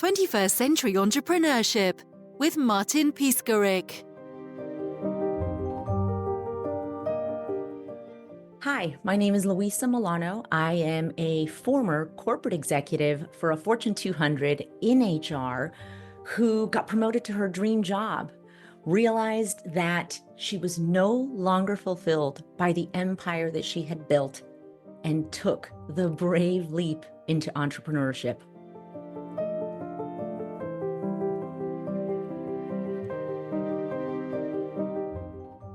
21st Century Entrepreneurship with Martin Piskarik. Hi, my name is Luisa Molano. I am a former corporate executive for a Fortune 200 in HR who got promoted to her dream job, realized that she was no longer fulfilled by the empire that she had built, and took the brave leap into entrepreneurship.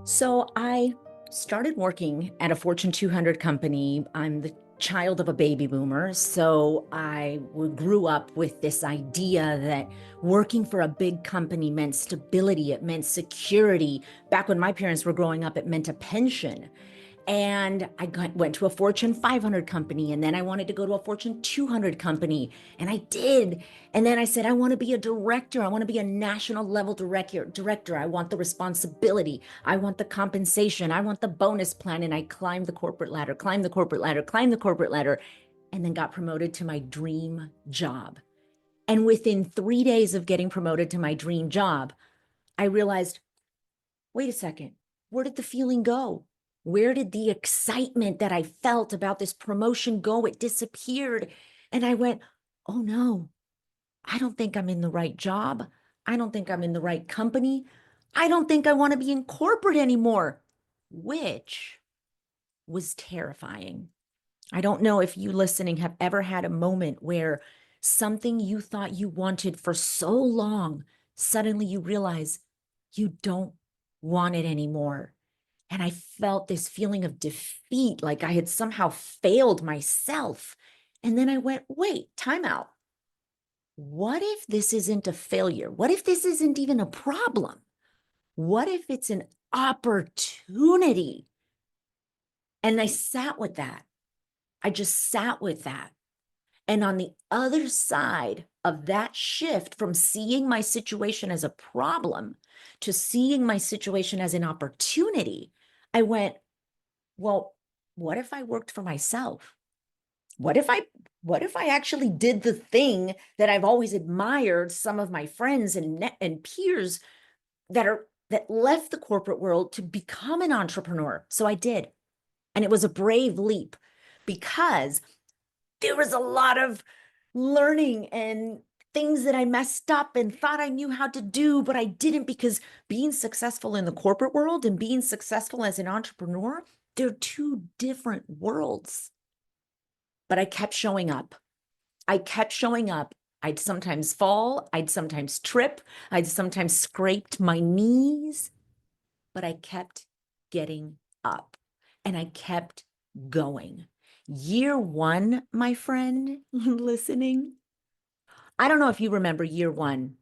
So I started working at a Fortune 200 company. I'm the child of a baby boomer, so I grew up with this idea that working for a big company meant stability, it meant security. Back when my parents were growing up, it meant a pension. And I went to a Fortune 500 company, and then I wanted to go to a Fortune 200 company, and I did. And then I said, I want to be a director. I want to be a national level director. I want the responsibility. I want the compensation. I want the bonus plan. And I climbed the corporate ladder, and then got promoted to my dream job. And within 3 days of getting promoted to my dream job, I realized, wait a second, where did the feeling go? Where did the excitement that I felt about this promotion go? It disappeared. And I went, oh no, I don't think I'm in the right job. I don't think I'm in the right company. I don't think I want to be in corporate anymore, which was terrifying. I don't know if you listening have ever had a moment where something you thought you wanted for so long, suddenly you realize you don't want it anymore. And I felt this feeling of defeat, like I had somehow failed myself. And then I went, wait, time out. What if this isn't a failure? What if this isn't even a problem? What if it's an opportunity? And I sat with that. I just sat with that. And on the other side of that shift from seeing my situation as a problem to seeing my situation as an opportunity, I went, well, what if I worked for myself? What if I actually did the thing that I've always admired some of my friends and peers that left the corporate world to become an entrepreneur? So I did. And it was a brave leap because there was a lot of learning and things that I messed up and thought I knew how to do, but I didn't, because being successful in the corporate world and being successful as an entrepreneur, they're two different worlds. But I kept showing up. I'd sometimes fall. I'd sometimes trip. I'd sometimes scraped my knees, but I kept getting up and I kept going. Year one, my friend listening, I don't know if you remember year one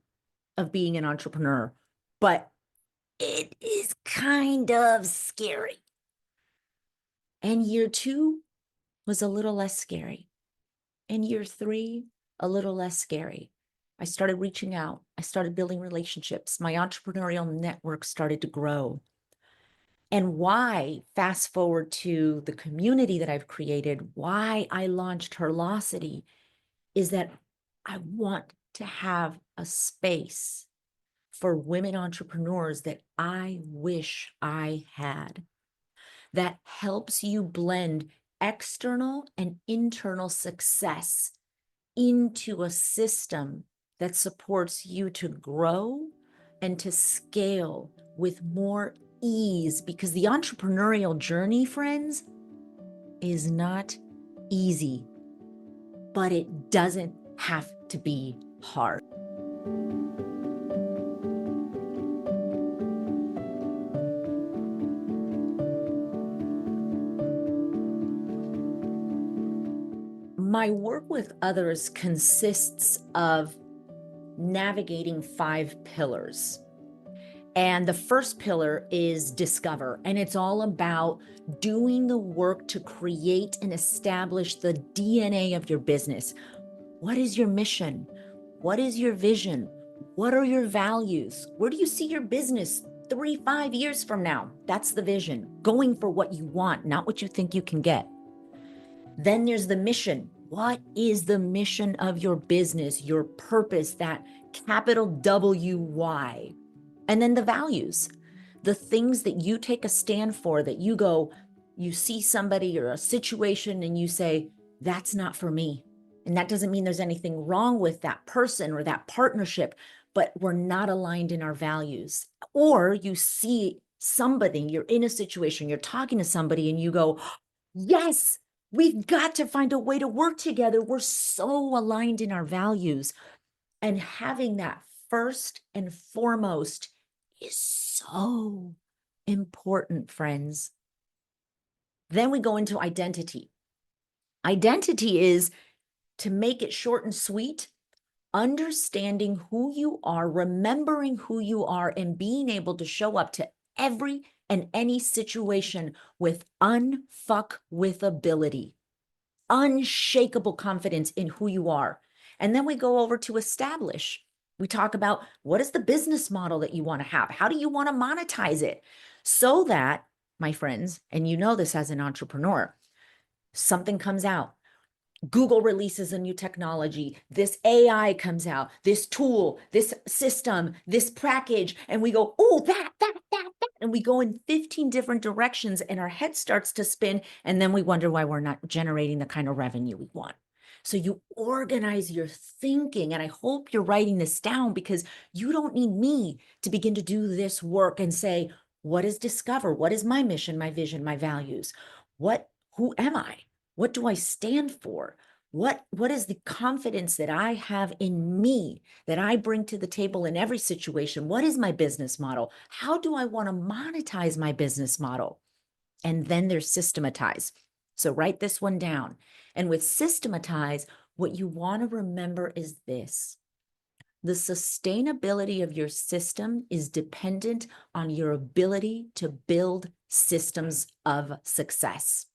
of being an entrepreneur, but it is kind of scary. And year two was a little less scary. And year three, a little less scary. I started reaching out. I started building relationships. My entrepreneurial network started to grow. And why, fast forward to the community that I've created, why I launched Herlocity, is that I want to have a space for women entrepreneurs that I wish I had, that helps you blend external and internal success into a system that supports you to grow and to scale with more ease. Because the entrepreneurial journey, friends, is not easy, but it doesn't have to be hard. My work with others consists of navigating 5 pillars. And the first pillar is discover. And it's all about doing the work to create and establish the DNA of your business. What is your mission? What is your vision? What are your values? Where do you see your business 3-5 years from now? That's the vision. Going for what you want, not what you think you can get. Then there's the mission. What is the mission of your business, your purpose, that capital W-Y? And then the values, the things that you take a stand for, that you go, you see somebody or a situation and you say, that's not for me. And that doesn't mean there's anything wrong with that person or that partnership, but we're not aligned in our values. Or you see somebody, you're in a situation, you're talking to somebody and you go, yes, we've got to find a way to work together. We're so aligned in our values. And having that first and foremost is so important, friends. Then we go into identity. Identity is, to make it short and sweet, understanding who you are, remembering who you are, and being able to show up to every and any situation with unfuck with ability, unshakable confidence in who you are. And then we go over to establish. We talk about, what is the business model that you want to have? How do you want to monetize it? So that, my friends, and you know this as an entrepreneur, something comes out. Google releases a new technology, this AI comes out, this tool, this system, this package, and we go, oh, that, and we go in 15 different directions and our head starts to spin, and then we wonder why we're not generating the kind of revenue we want. So you organize your thinking, and I hope you're writing this down, because you don't need me to begin to do this work and say, what is discover? What is my mission, my vision, my values? Who am I? What do I stand for? What is the confidence that I have in me that I bring to the table in every situation? What is my business model? How do I want to monetize my business model? And then there's systematize. So write this one down. And with systematize, what you want to remember is this: the sustainability of your system is dependent on your ability to build systems of success.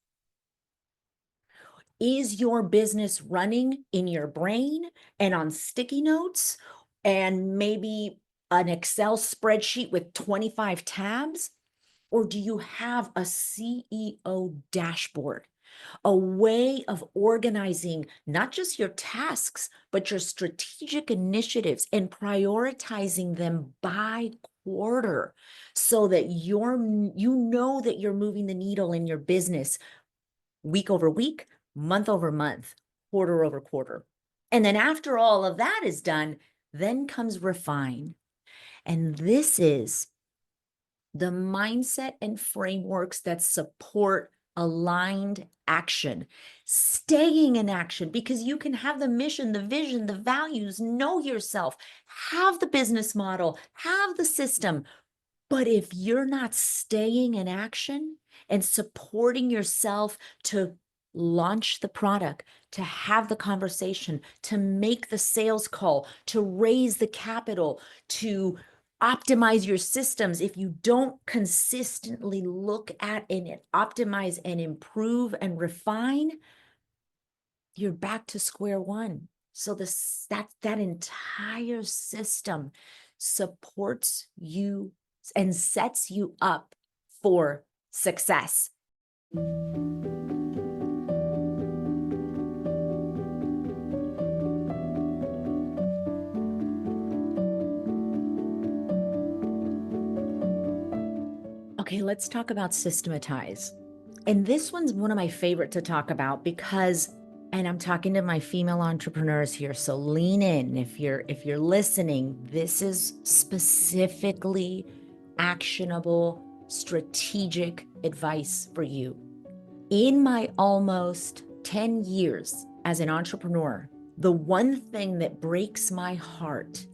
Is your business running in your brain and on sticky notes and maybe an Excel spreadsheet with 25 tabs? Or do you have a CEO dashboard, a way of organizing not just your tasks, but your strategic initiatives, and prioritizing them by quarter, so that you know that you're moving the needle in your business week over week, month over month, quarter over quarter? And then after all of that is done, then comes refine. And this is the mindset and frameworks that support aligned action, staying in action, because you can have the mission, the vision, the values, know yourself, have the business model, have the system. But if you're not staying in action and supporting yourself to launch the product, to have the conversation, to make the sales call, to raise the capital, to optimize your systems, if you don't consistently look at and optimize and improve and refine, you're back to square one. So that entire system supports you and sets you up for success. Okay, let's talk about systematize. And this one's one of my favorite to talk about because, and I'm talking to my female entrepreneurs here, so lean in. If you're listening, this is specifically actionable, strategic advice for you. In my almost 10 years as an entrepreneur, the one thing that breaks my heart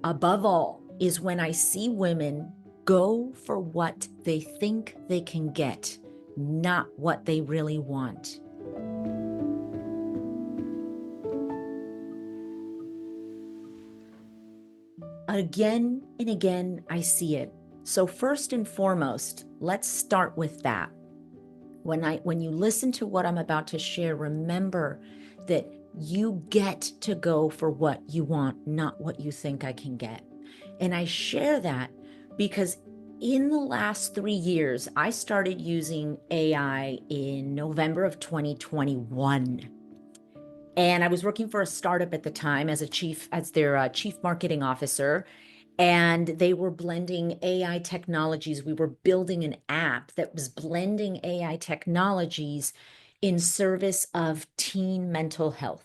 above all is when I see women go for what they think they can get, not what they really want. Again and again, I see it. So first and foremost, let's start with that. When you listen to what I'm about to share, remember that you get to go for what you want, not what you think I can get. And I share that because in the last 3 years, I started using AI in November of 2021. And I was working for a startup at the time as their chief marketing officer. And they were blending AI technologies. We were building an app that was blending AI technologies in service of teen mental health.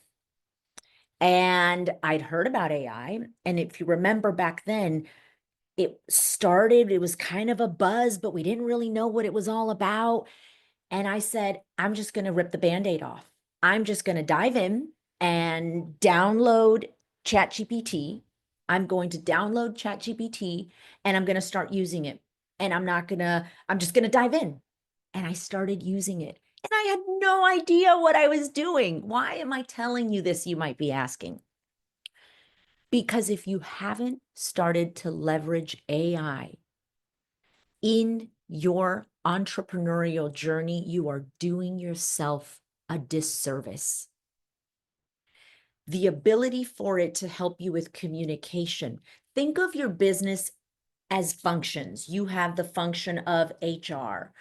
And I'd heard about AI. And if you remember back then, it was kind of a buzz, but we didn't really know what it was all about. And I said, I'm just going to rip the Band-Aid off. I'm just going to dive in and download ChatGPT. I'm going to download ChatGPT and I'm going to start using it. And I'm just going to dive in. And I started using it. And I had no idea what I was doing. Why am I telling you this, you might be asking? Because if you haven't started to leverage AI in your entrepreneurial journey, you are doing yourself a disservice. The ability for it to help you with communication. Think of your business as functions. You have the function of HR.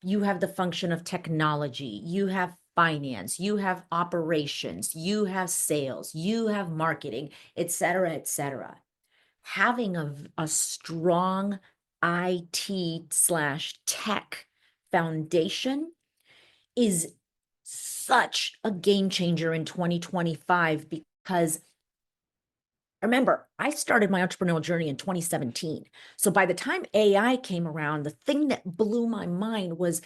You have the function of technology. You have finance. You have operations. You have sales. You have marketing, et cetera, et cetera. Having a strong IT/tech foundation is such a game changer in 2025 because remember, I started my entrepreneurial journey in 2017. So by the time AI came around, the thing that blew my mind was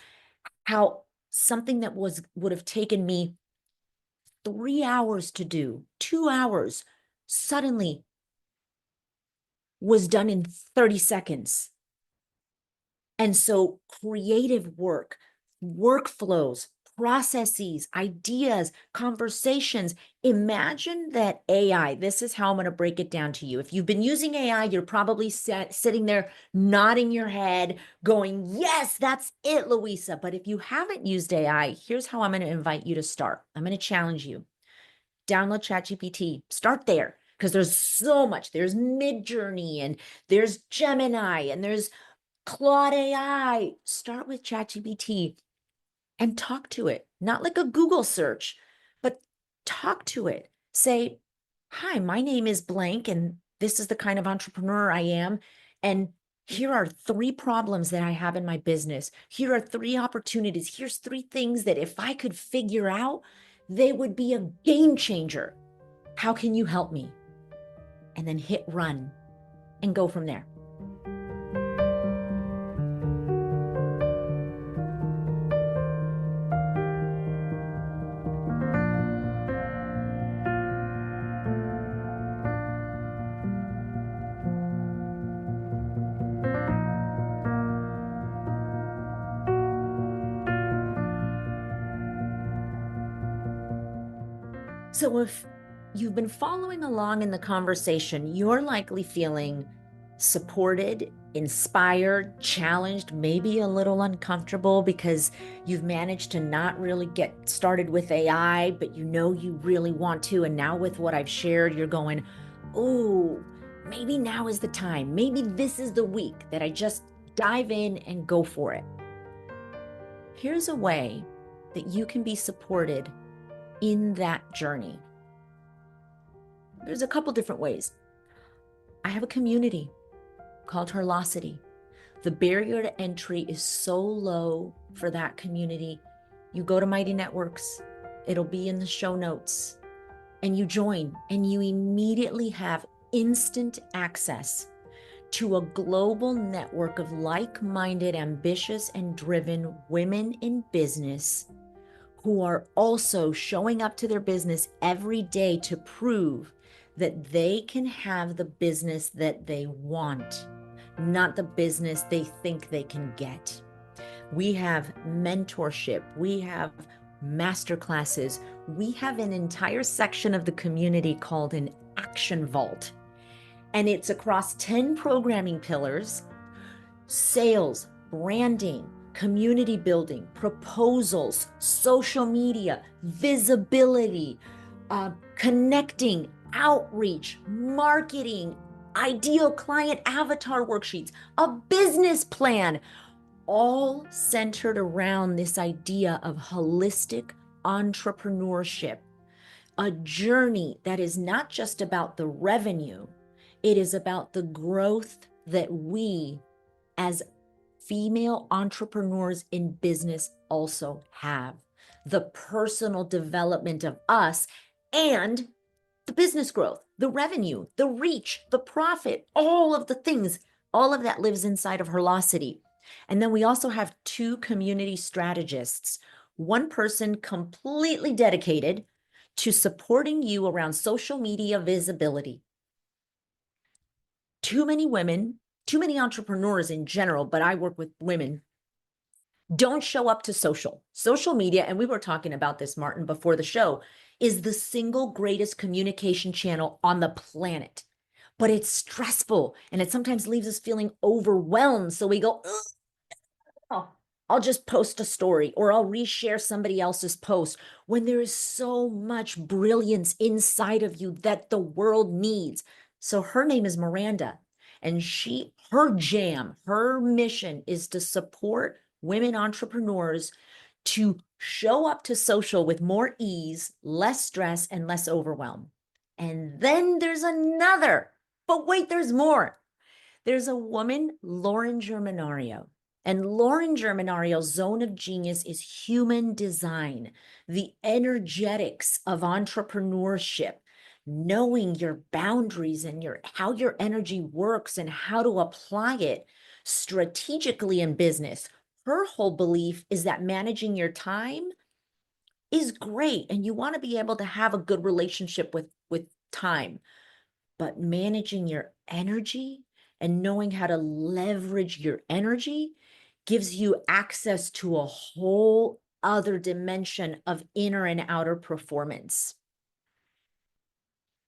how something that would have taken me 3 hours to do, 2 hours, suddenly was done in 30 seconds. And so creative work, workflows, processes, ideas, conversations. Imagine that AI, this is how I'm going to break it down to you. If you've been using AI, you're probably sitting there nodding your head, going, yes, that's it, Luisa. But if you haven't used AI, here's how I'm going to invite you to start. I'm going to challenge you. Download ChatGPT. Start there because there's so much. There's Midjourney and there's Gemini and there's Claude AI. Start with ChatGPT and talk to it, not like a Google search, but talk to it. Say, hi, my name is blank, and this is the kind of entrepreneur I am. And here are 3 problems that I have in my business. Here are 3 opportunities. Here's 3 things that if I could figure out, they would be a game changer. How can you help me? And then hit run and go from there. So if you've been following along in the conversation, you're likely feeling supported, inspired, challenged, maybe a little uncomfortable because you've managed to not really get started with AI, but you know you really want to. And now with what I've shared, you're going, oh, maybe now is the time. Maybe this is the week that I just dive in and go for it. Here's a way that you can be supported in that journey. There's a couple different ways. I have a community called Herlocity. The barrier to entry is so low for that community. You go to Mighty Networks, it'll be in the show notes, and you join, and you immediately have instant access to a global network of like-minded, ambitious, and driven women in business who are also showing up to their business every day to prove that they can have the business that they want, not the business they think they can get. We have mentorship, we have masterclasses, we have an entire section of the community called an action vault. And it's across 10 programming pillars: sales, branding, community building, proposals, social media, visibility, connecting, outreach, marketing, ideal client avatar worksheets, a business plan, all centered around this idea of holistic entrepreneurship, a journey that is not just about the revenue, it is about the growth that we as female entrepreneurs in business also have. The personal development of us and the business growth, the revenue, the reach, the profit, all of the things, all of that lives inside of Herlocity. And then we also have 2 community strategists, one person completely dedicated to supporting you around social media visibility. Too many women, too many entrepreneurs in general, but I work with women, don't show up to social media. And we were talking about this, Martin, before the show, is the single greatest communication channel on the planet. But it's stressful and it sometimes leaves us feeling overwhelmed. So we go, oh, I'll just post a story or I'll reshare somebody else's post, when there is so much brilliance inside of you that the world needs. So her name is Miranda, and her jam, her mission is to support women entrepreneurs to show up to social with more ease, less stress, and less overwhelm. And then there's another, but wait, there's more. There's a woman, Lauren Germanario. And Lauren Germanario's zone of genius is human design, the energetics of entrepreneurship, knowing your boundaries and how your energy works and how to apply it strategically in business. Her whole belief is that managing your time is great, and you want to be able to have a good relationship with time, but managing your energy and knowing how to leverage your energy gives you access to a whole other dimension of inner and outer performance.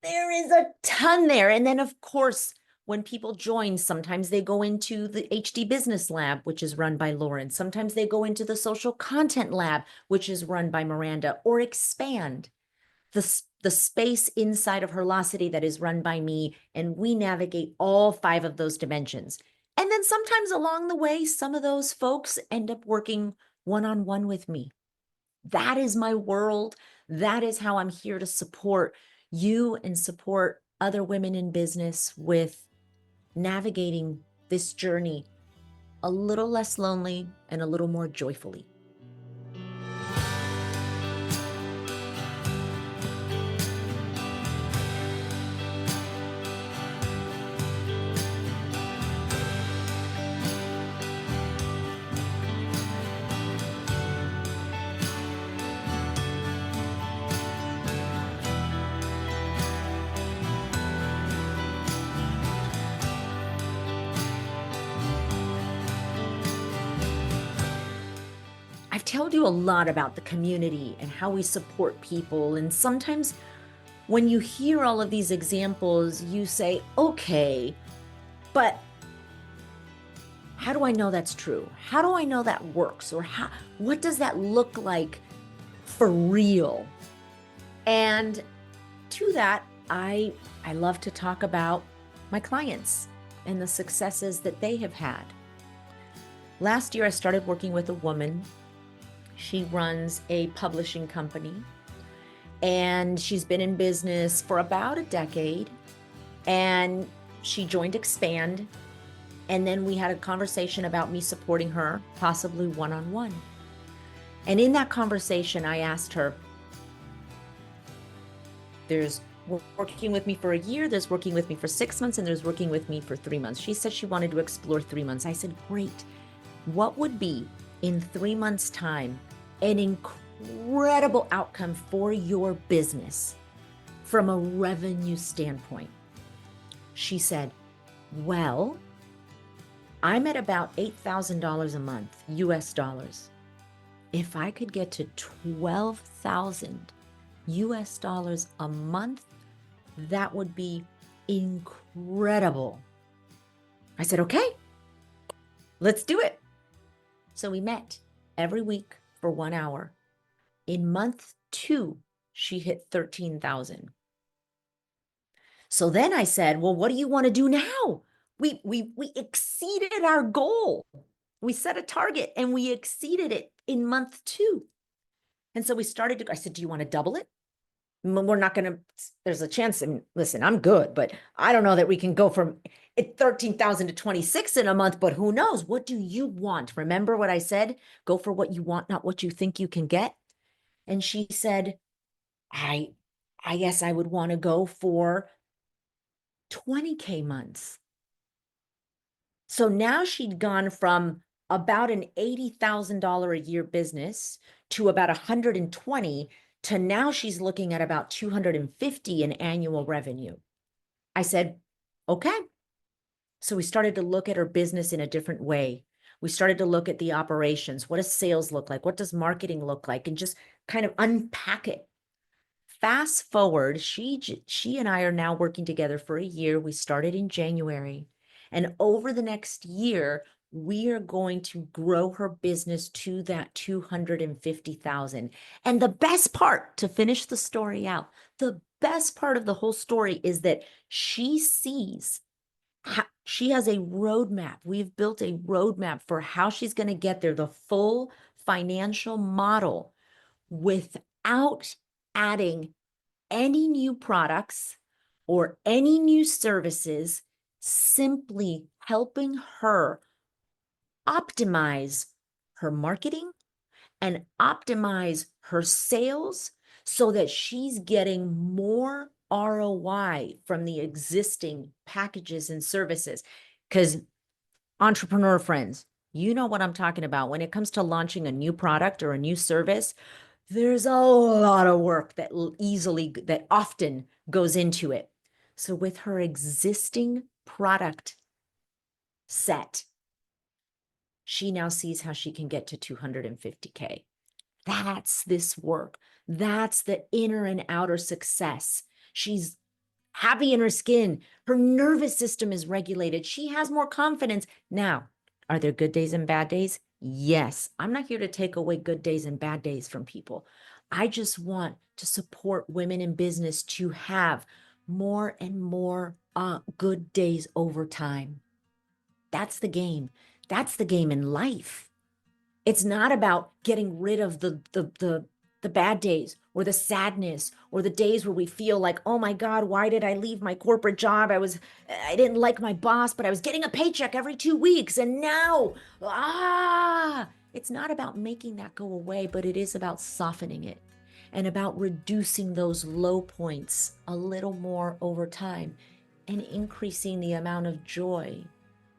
There is a ton there. And then, of course, when people join, sometimes they go into the HD Business Lab, which is run by Lauren. Sometimes they go into the Social Content Lab, which is run by Miranda, or Expand, the space inside of Herlocity that is run by me. And we navigate all 5 of those dimensions. And then sometimes along the way, some of those folks end up working one-on-one with me. That is my world. That is how I'm here to support you and support other women in business with navigating this journey a little less lonely and a little more joyfully. I've told you a lot about the community and how we support people. And sometimes when you hear all of these examples, you say, okay, but how do I know that's true? How do I know that works? Or what does that look like for real? And to that, I love to talk about my clients and the successes that they have had. Last year, I started working with a woman. She runs a publishing company, and she's been in business for about a decade, and she joined Expand. And then we had a conversation about me supporting her, possibly one-on-one. And in that conversation, I asked her, there's working with me for a year, there's working with me for 6 months, and there's working with me for 3 months. She said she wanted to explore 3 months. I said, great. What would be in 3 months' time an incredible outcome for your business from a revenue standpoint? She said, well, I'm at about $8,000 a month, US dollars. If I could get to 12,000 US dollars a month, that would be incredible. I said, okay, let's do it. So we met every week for 1 hour. In month 2, she hit 13,000. So then I said, well, what do you want to do now? We exceeded our goal. We set a target and we exceeded it in month 2. And so I said, do you want to double it? We're not going to, there's a chance. I mean, listen, I'm good, but I don't know that we can go from 13,000 to 26 in a month, but who knows? What do you want? Remember what I said? Go for what you want, not what you think you can get. And she said, I guess I would want to go for 20K months. So now she'd gone from about an $80,000 a year business to about 120 to now she's looking at about 250 in annual revenue. I said, okay. So we started to look at her business in a different way. We started to look at the operations. What does sales look like? What does marketing look like? And just kind of unpack it. Fast forward, she and I are now working together for a year. We started in January. And over the next year, we are going to grow her business to that 250,000. And the best part, to finish the story out, the best part of the whole story is that she sees she has a roadmap. We've built a roadmap for how she's going to get there, the full financial model without adding any new products or any new services, simply helping her optimize her marketing and optimize her sales so that she's getting more ROI from the existing packages and services. Because entrepreneur friends, you know what I'm talking about. When it comes to launching a new product or a new service, there's a lot of work that often goes into it. So with her existing product set, she now sees how she can get to 250K. That's this work. That's the inner and outer success. She's happy in her skin. Her nervous system is regulated. She has more confidence. Now, are there good days and bad days? Yes. I'm not here to take away good days and bad days from people. I just want to support women in business to have more and more good days over time. That's the game. That's the game in life. It's not about getting rid of the bad days or the sadness or the days where we feel like, oh my God, why did I leave my corporate job? I didn't like my boss, but I was getting a paycheck every 2 weeks. And now, it's not about making that go away, but it is about softening it and about reducing those low points a little more over time and increasing the amount of joy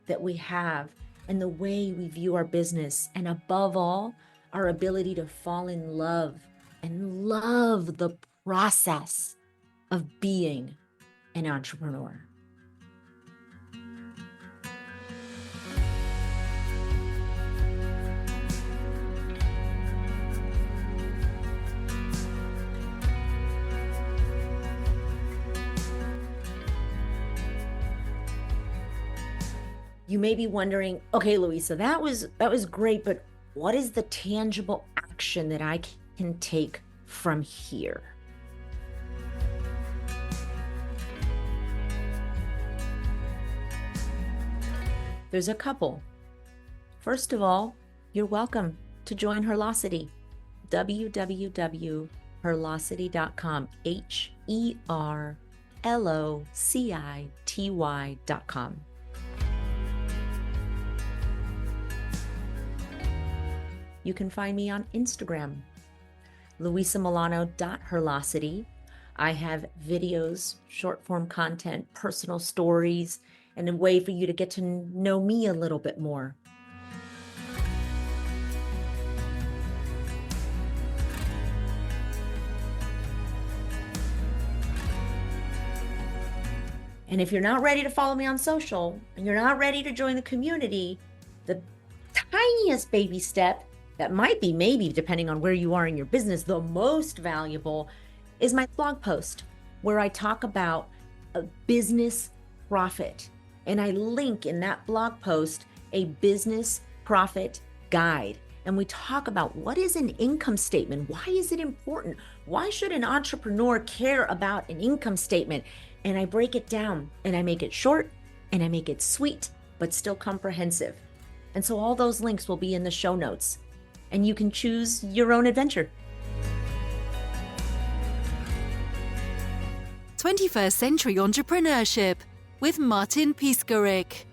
that we have and the way we view our business, and above all, our ability to fall in love and love the process of being an entrepreneur. You may be wondering, okay, Luisa, that was great, but what is the tangible action that I can take from here? There's a couple. First of all, you're welcome to join Herlocity. www.herlocity.com. HERLOCITY.com. You can find me on Instagram, luisamolano.herlocity. I have videos, short form content, personal stories, and a way for you to get to know me a little bit more. And if you're not ready to follow me on social and you're not ready to join the community, the tiniest baby step that might be, maybe depending on where you are in your business, the most valuable is my blog post where I talk about a business profit. And I link in that blog post a business profit guide. And we talk about what is an income statement? Why is it important? Why should an entrepreneur care about an income statement? And I break it down and I make it short and I make it sweet, but still comprehensive. And so all those links will be in the show notes. And you can choose your own adventure. 21st Century Entrepreneurship with Martin Piskarik.